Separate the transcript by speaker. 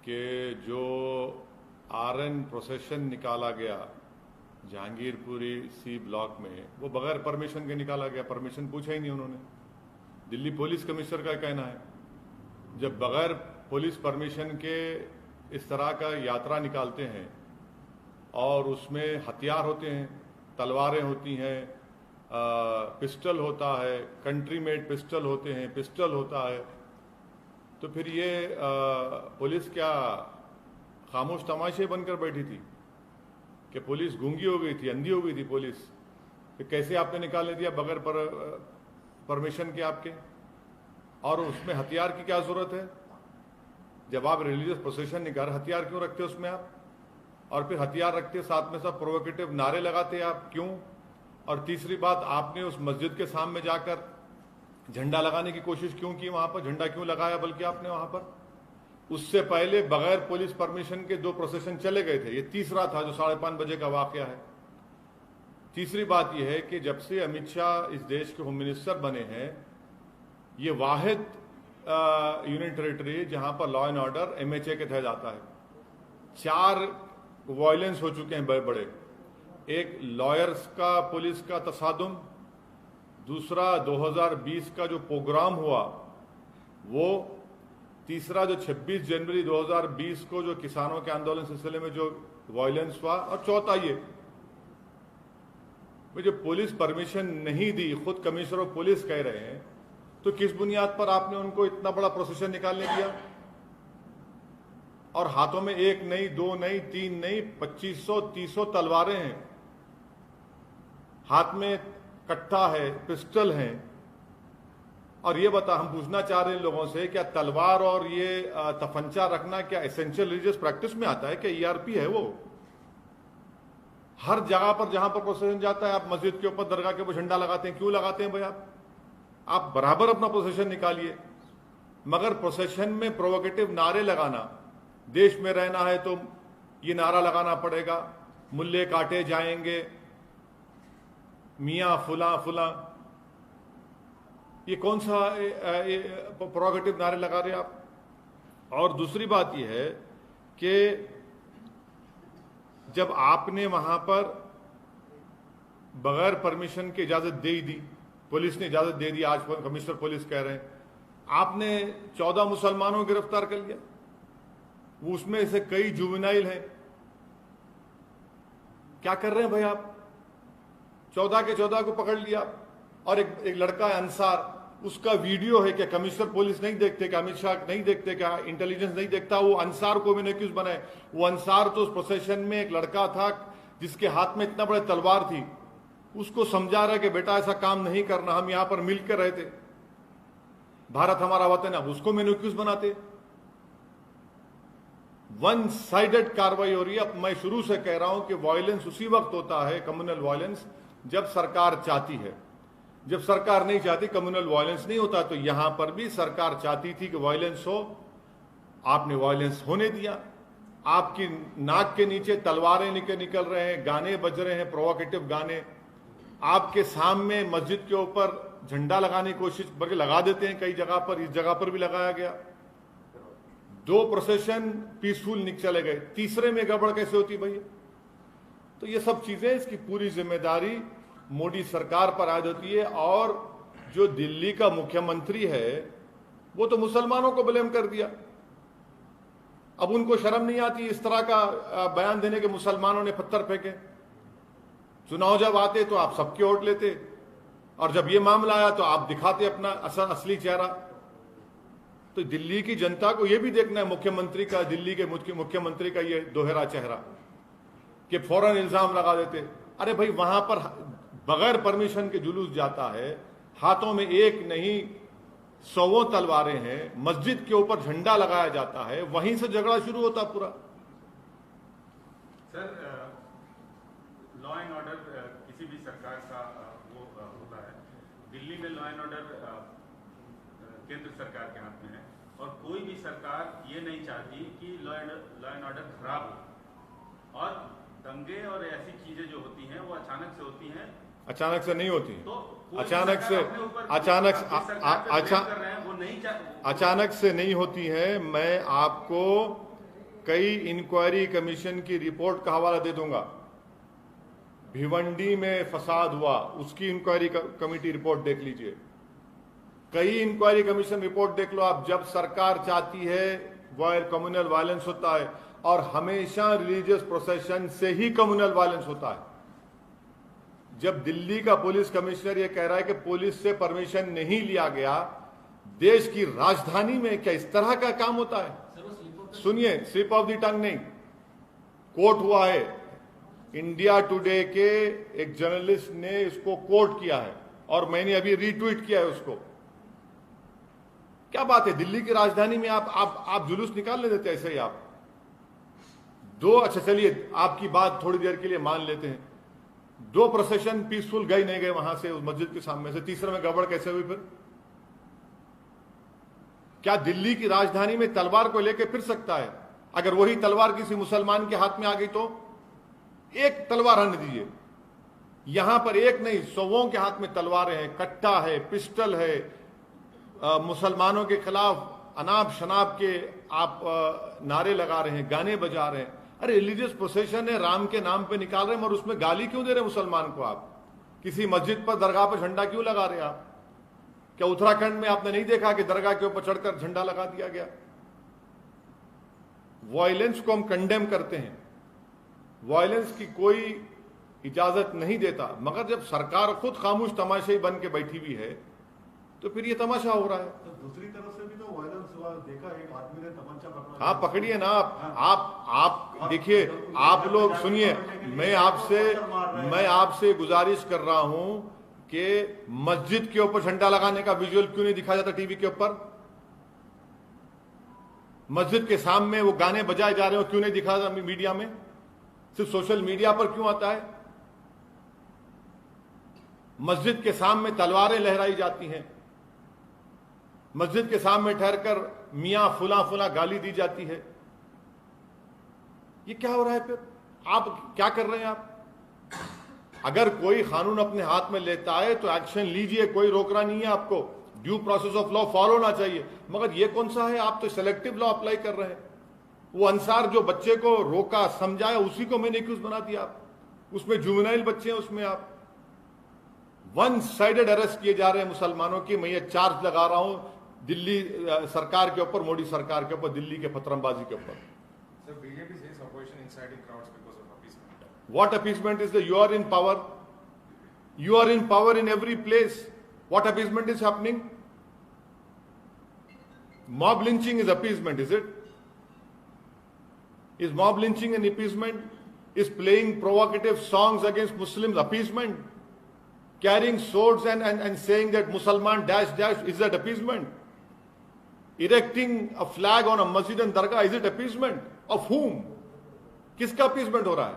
Speaker 1: कि जो RN procession निकाला गया जहांगीरपुरी सी ब्लॉक में, वो बगैर परमिशन के निकाला गया। परमिशन पूछा ही नहीं उन्होंने। दिल्ली पुलिस कमिश्नर का कहना है, जब बगैर पुलिस परमिशन के इस तरह का यात्रा निकालते हैं और उसमें हथियार होते हैं, तलवारें होती हैं, पिस्टल होता है, कंट्री मेड पिस्टल होते हैं, पिस्टल होता है, तो फिर ये पुलिस क्या खामोश तमाशे बनकर बैठी थी कि पुलिस गूंगी हो गई थी, अंधी हो गई थी पुलिस? कि कैसे आपने निकालने दिया बगैर परमिशन के आपके? और उसमें हथियार की क्या जरूरत है? जब आप रिलीजियस प्रोसेशन निकाल, हथियार क्यों रखते उसमें आप? और फिर हथियार रखते साथ में सब प्रोवोकेटिव नारे लगाते आप, क्यों? और तीसरी बात, आपने उस मस्जिद के सामने जाकर झंडा लगाने की कोशिश क्यों की? वहां पर झंडा क्यों लगाया बल्कि आपने वहां पर? उससे पहले बगैर पुलिस परमिशन के 2 प्रोसेशन चले गए थे। ये तीसरा था जो 5:30 बजे का वाकया है। तीसरी बात यह है कि जब से अमित शाह इस देश के होम मिनिस्टर बने हैं, ये वाहिद यूनियन टेरिटरी है जहां पर लॉ एंड ऑर्डर MHA के तहत आता है। 4 वायलेंस हो चुके हैं बड़े बड़े। एक लॉयर्स का पुलिस का तसादुम, दूसरा 2020 का जो प्रोग्राम हुआ वो, तीसरा जो 26 जनवरी 2020 को जो किसानों के आंदोलन सिलसिले में जो वायलेंस हुआ, और चौथा ये जो पुलिस परमिशन नहीं दी, खुद कमिश्नर ऑफ पुलिस कह रहे हैं, तो किस बुनियाद पर आपने उनको इतना बड़ा प्रोसेशन निकालने दिया? और हाथों में 1 नहीं, 2 नहीं, 3 नहीं, 2500 300 तलवारें हैं, हाथ में कट्टा है, पिस्टल है। और ये हम पूछना चाह रहे हैं लोगों से, क्या तलवार और ये तफंचा रखना क्या एसेंशियल रिलीजियस प्रैक्टिस में आता है? क्या ERP है वो? हर जगह पर जहां पर प्रोसेशन जाता है, आप मस्जिद के ऊपर, दरगाह के ऊपर झंडा लगाते हैं, क्यों लगाते हैं भाई? आप बराबर अपना प्रोसेशन निकालिए, मगर प्रोसेशन में प्रोवोकेटिव नारे लगाना, देश में रहना है तो ये नारा लगाना पड़ेगा, मुल्ले काटे जाएंगे, मियां फुला फुला, ये कौन सा प्रोवोकेटिव नारे लगा रहे आप? और दूसरी बात यह है कि जब आपने वहां पर बगैर परमिशन की इजाजत दे दी, पुलिस ने इजाजत दे दी, आज कमिश्नर पुलिस कह रहे हैं, आपने 14 मुसलमानों को गिरफ्तार कर लिया, उसमें से कई जुवेनाइल हैं। क्या कर रहे हैं भाई आप? 14 के 14 को पकड़ लिया। और एक लड़का है अंसार, उसका वीडियो है कि कमिश्नर पुलिस नहीं देखते, क्या अमित शाह नहीं देखते, क्या इंटेलिजेंस नहीं देखता? वो अंसार को मैंने क्यों बनाए? वो अंसार तो उस प्रोसेशन में एक लड़का था जिसके हाथ में इतना बड़े तलवार थी, उसको समझा रहा कि बेटा ऐसा काम नहीं करना, हम यहां पर मिलकर रहते, भारत हमारा वतन है, अब उसको मैंने क्यों बनाते? वन साइडेड कार्रवाई हो रही है। अब मैं शुरू से कह रहा हूं कि वायलेंस उसी वक्त होता है, कम्युनल वायलेंस, जब सरकार चाहती है। जब सरकार नहीं चाहती, कम्युनल वायलेंस नहीं होता। तो यहां पर भी सरकार चाहती थी कि वायलेंस हो, आपने वायलेंस होने दिया। आपकी नाक के नीचे तलवारें निकल रहे हैं, गाने बज रहे हैं, प्रोवोकेटिव गाने, आपके सामने मस्जिद के ऊपर झंडा लगाने की कोशिश, बल्कि लगा देते हैं कई जगह पर, इस जगह पर भी लगाया गया। 2 प्रोसेशन पीसफुल चले गए, तीसरे में गड़बड़ कैसे होती भैया? तो ये सब चीजें, इसकी पूरी जिम्मेदारी मोदी सरकार पर आयद होती है। और जो दिल्ली का मुख्यमंत्री है वो तो मुसलमानों को ब्लेम कर दिया। अब उनको शर्म नहीं आती इस तरह का बयान देने के मुसलमानों ने पत्थर फेंके? चुनाव जब आते तो आप सबके वोट लेते, और जब ये मामला आया तो आप दिखाते अपना असली चेहरा। तो दिल्ली की जनता को यह भी देखना है मुख्यमंत्री का, दिल्ली के मुख्यमंत्री का ये दोहरा चेहरा, कि फौरन इल्जाम लगा देते। अरे भाई, वहां पर बगैर परमिशन के जुलूस जाता है, हाथों में 1 नहीं 100 तलवारें हैं, मस्जिद के ऊपर झंडा लगाया जाता है, वहीं से झगड़ा शुरू होता पूरा।
Speaker 2: सर, लॉ एंड ऑर्डर किसी भी सरकार का वो होता है। दिल्ली में लॉ एंड ऑर्डर केंद्र सरकार के हाथ में है, और कोई भी सरकार ये नहीं चाहती कि लॉ एंड ऑर्डर खराब हो। और दंगे और ऐसी चीजें जो होती हैं वो अचानक से होती हैं,
Speaker 1: अचानक से नहीं होती।
Speaker 2: तो
Speaker 1: अचानक से नहीं होती है। मैं आपको कई इंक्वायरी कमीशन की रिपोर्ट का हवाला दे दूंगा। भिवंडी में फसाद हुआ, उसकी इंक्वायरी कमेटी रिपोर्ट देख लीजिए। कई इंक्वायरी कमीशन रिपोर्ट देख लो आप। जब सरकार चाहती है वायर कम्युनल वायलेंस होता है, और हमेशा रिलीजियस प्रोसेशन से ही कम्युनल वायलेंस होता है। जब दिल्ली का पुलिस कमिश्नर यह कह रहा है कि पुलिस से परमिशन नहीं लिया गया, देश की राजधानी में क्या इस तरह का काम होता है? सुनिए, स्लिप ऑफ द टंग नहीं, कोर्ट हुआ है। इंडिया टुडे के एक जर्नलिस्ट ने इसको कोट किया है और मैंने अभी रीट्वीट किया है उसको। क्या बात है, दिल्ली की राजधानी में आप जुलूस निकालने देते ऐसे ही आप दो? अच्छा चलिए, आपकी बात थोड़ी देर के लिए मान लेते हैं। 2 प्रोसेशन पीसफुल गए नहीं गए वहां से, उस मस्जिद के सामने से, तीसरे में गड़बड़ कैसे हुई फिर? क्या दिल्ली की राजधानी में तलवार को लेकर फिर सकता है? अगर वही तलवार किसी मुसलमान के हाथ में आ गई तो एक तलवार हन दीजिए। यहां पर एक नहीं, 100 के हाथ में तलवारें हैं, कट्टा है, पिस्टल है, मुसलमानों के खिलाफ अनाप शनाप के आप नारे लगा रहे हैं, गाने बजा रहे हैं। अरे रिलीजियस प्रोसेशन है, राम के नाम पे निकाल रहे हैं, और उसमें गाली क्यों दे रहे हैं मुसलमान को? आप किसी मस्जिद पर, दरगाह पर झंडा क्यों लगा रहे हैं आप? क्या उत्तराखंड में आपने नहीं देखा कि दरगाह के ऊपर चढ़कर झंडा लगा दिया गया? वायलेंस को हम कंडेम करते हैं, वायलेंस की कोई इजाजत नहीं देता, मगर जब सरकार खुद खामोश तमाशाई बन के बैठी हुई है तो फिर ये तमाशा हो रहा है।
Speaker 3: तो दूसरी तरफ से भी तो वायलेंस हुआ, देखा एक आदमी ने तमंचा पकड़ा।
Speaker 1: आप पकड़िए ना, आप देखिए, आप लोग सुनिए, मैं आपसे गुजारिश कर रहा हूं कि मस्जिद के ऊपर झंडा लगाने का विजुअल क्यों नहीं दिखाया जाता टीवी के ऊपर? मस्जिद के सामने वो गाने बजाए जा रहे हो, क्यों नहीं दिखाया जाता मीडिया में? सिर्फ सोशल मीडिया पर क्यों आता है? मस्जिद के सामने तलवारें लहराई जाती हैं, मस्जिद के सामने ठहरकर मियां फुला फुला गाली दी जाती है। ये क्या हो रहा है? फिर आप क्या कर रहे हैं? आप अगर कोई कानून अपने हाथ में लेता है तो एक्शन लीजिए, कोई रोक रहा नहीं है आपको। Due process of law follow होना चाहिए, मगर ये कौन सा है? आप तो सेलेक्टिव लॉ अप्लाई कर रहे हैं। वो अंसार जो बच्चे को रोका समझाया, उसी को मैंने एक्यूज बना दिया आप। उसमें जुवेनाइल बच्चे हैं, उसमें आप वन साइडेड अरेस्ट किए जा रहे हैं मुसलमानों की। मैं ये चार्ज लगा रहा हूं दिल्ली सरकार के ऊपर, मोदी सरकार के ऊपर, दिल्ली के पथरमबाजी के ऊपर।
Speaker 4: Sir, BJP says opposition inciting crowds because of appeasement.
Speaker 1: What appeasement is there? You are in power. You are in power in every place. What appeasement is happening? Mob lynching is appeasement, is it? Is mob lynching an appeasement? Is playing provocative songs against Muslims appeasement? Carrying swords and saying that Musalman dash dash, is that appeasement? Erecting a flag on a masjid and dargah, is it appeasement? Of whom? किसका appeasement हो रहा है?